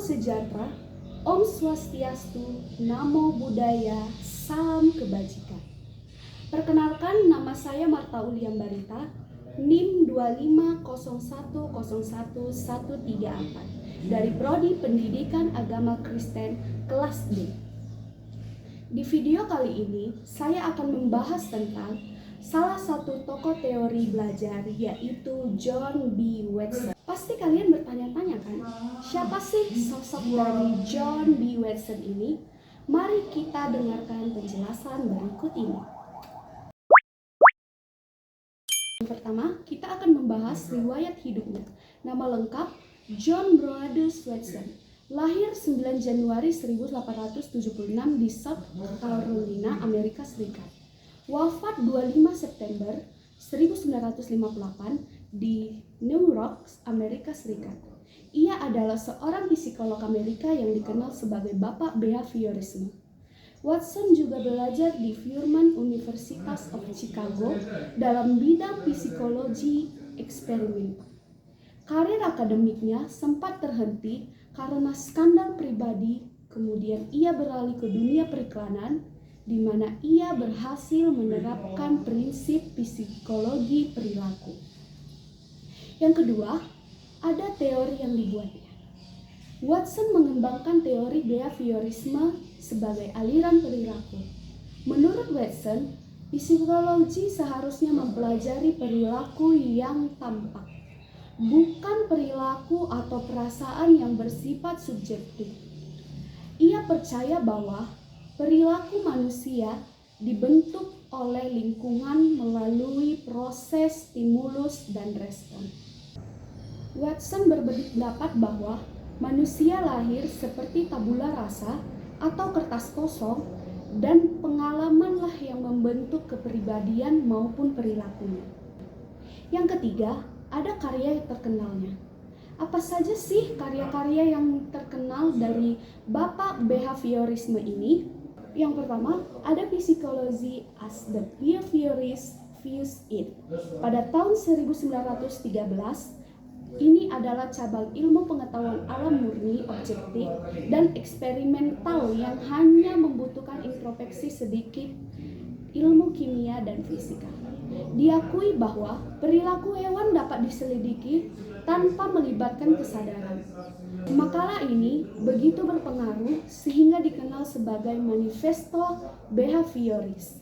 sejahtera, Om Swastiastu, Namo Buddhaya, Salam Kebajikan. Perkenalkan, nama saya Marta Uliam Barita, NIM 250101134 dari Prodi Pendidikan Agama Kristen kelas D. Di video kali ini, saya akan membahas tentang salah satu tokoh teori belajar, yaitu John B. Watson. Pasti kalian bertanya-tanya kan, siapa sih sosok dari John B. Watson ini? Mari kita dengarkan penjelasan berikut ini. Yang pertama, kita akan membahas riwayat hidupnya. Nama lengkap John Brodus Watson. Lahir 9 Januari 1876 di South Carolina, Amerika Serikat. Wafat 25 September 1958 di New York, Amerika Serikat. Ia adalah seorang psikolog Amerika yang dikenal sebagai Bapak Behaviorisme. Watson juga belajar di Furman University of Chicago dalam bidang psikologi eksperimental. Karir akademiknya sempat terhenti karena skandal pribadi, kemudian ia beralih ke dunia periklanan, di mana ia berhasil menerapkan prinsip psikologi perilaku. Yang kedua, ada teori yang dibuatnya. Watson mengembangkan teori behaviorisme sebagai aliran perilaku. Menurut Watson, psikologi seharusnya mempelajari perilaku yang tampak, bukan perilaku atau perasaan yang bersifat subjektif. Ia percaya bahwa perilaku manusia dibentuk oleh lingkungan melalui proses stimulus dan respon. Watson berpendapat bahwa manusia lahir seperti tabula rasa atau kertas kosong, dan pengalamanlah yang membentuk kepribadian maupun perilakunya. Yang ketiga, ada karya terkenalnya. Apa saja sih karya-karya yang terkenal dari Bapak Behaviorisme ini? Yang pertama, ada Psychology as the Behaviorist Views It. Pada tahun 1913, ini adalah cabang ilmu pengetahuan alam murni, objektif, dan eksperimental yang hanya membutuhkan introspeksi sedikit ilmu kimia dan fisika. Diakui bahwa perilaku hewan dapat diselidiki tanpa melibatkan kesadaran. Makalah ini begitu berpengaruh sehingga dikenal sebagai Manifesto Behavioris,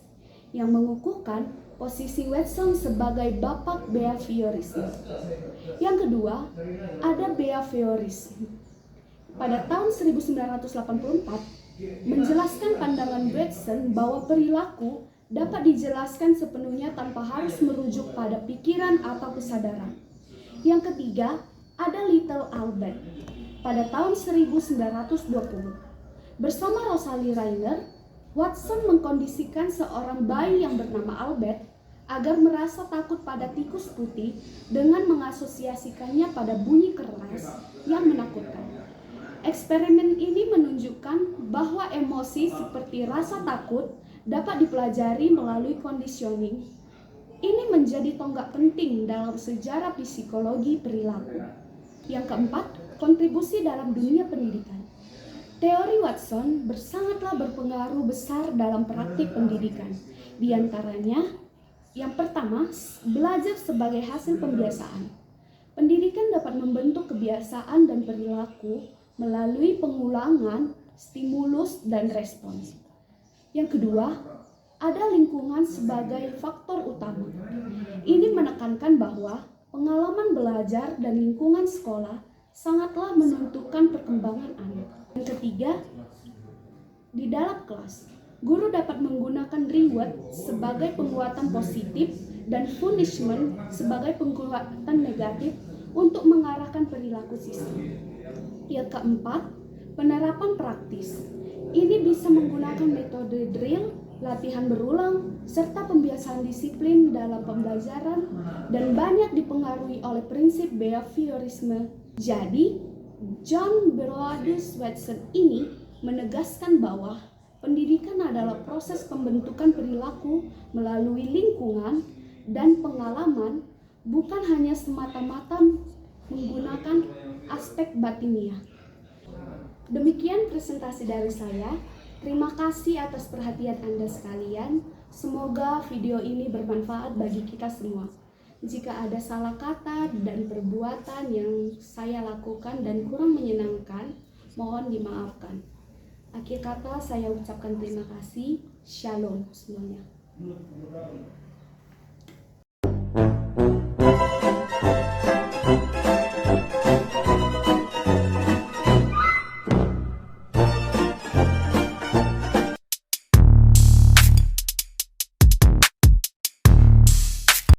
yang mengukuhkan posisi Watson sebagai Bapak Behaviorisme. Yang kedua, ada behaviorisme. Pada tahun 1984, menjelaskan pandangan Watson bahwa perilaku dapat dijelaskan sepenuhnya tanpa harus merujuk pada pikiran atau kesadaran. Yang ketiga, ada Little Albert. Pada tahun 1920, bersama Rosalie Rainer, Watson mengkondisikan seorang bayi yang bernama Albert agar merasa takut pada tikus putih dengan mengasosiasikannya pada bunyi keras yang menakutkan. Eksperimen ini menunjukkan bahwa emosi seperti rasa takut dapat dipelajari melalui conditioning. Ini menjadi tonggak penting dalam sejarah psikologi perilaku. Yang keempat, kontribusi dalam dunia pendidikan. Teori Watson sangatlah berpengaruh besar dalam praktik pendidikan. Di antaranya, yang pertama, belajar sebagai hasil pembiasaan. Pendidikan dapat membentuk kebiasaan dan perilaku melalui pengulangan, stimulus, dan respons. Yang kedua, ada lingkungan sebagai faktor utama. Ini menekankan bahwa pengalaman belajar dan lingkungan sekolah sangatlah menentukan perkembangan anak. Yang ketiga, di dalam kelas, guru dapat menggunakan reward sebagai penguatan positif dan punishment sebagai penguatan negatif untuk mengarahkan perilaku siswa. Yang keempat, penerapan praktis. Ini bisa menggunakan metode drill, latihan berulang, serta pembiasaan disiplin dalam pembelajaran, dan banyak dipengaruhi oleh prinsip behaviorisme. Jadi, John Brodus Watson ini menegaskan bahwa pendidikan adalah proses pembentukan perilaku melalui lingkungan dan pengalaman, bukan hanya semata-mata menggunakan aspek batiniah. Demikian presentasi dari saya. Terima kasih atas perhatian Anda sekalian. Semoga video ini bermanfaat bagi kita semua. Jika ada salah kata dan perbuatan yang saya lakukan dan kurang menyenangkan, mohon dimaafkan. Akhir kata saya ucapkan terima kasih. Shalom semuanya.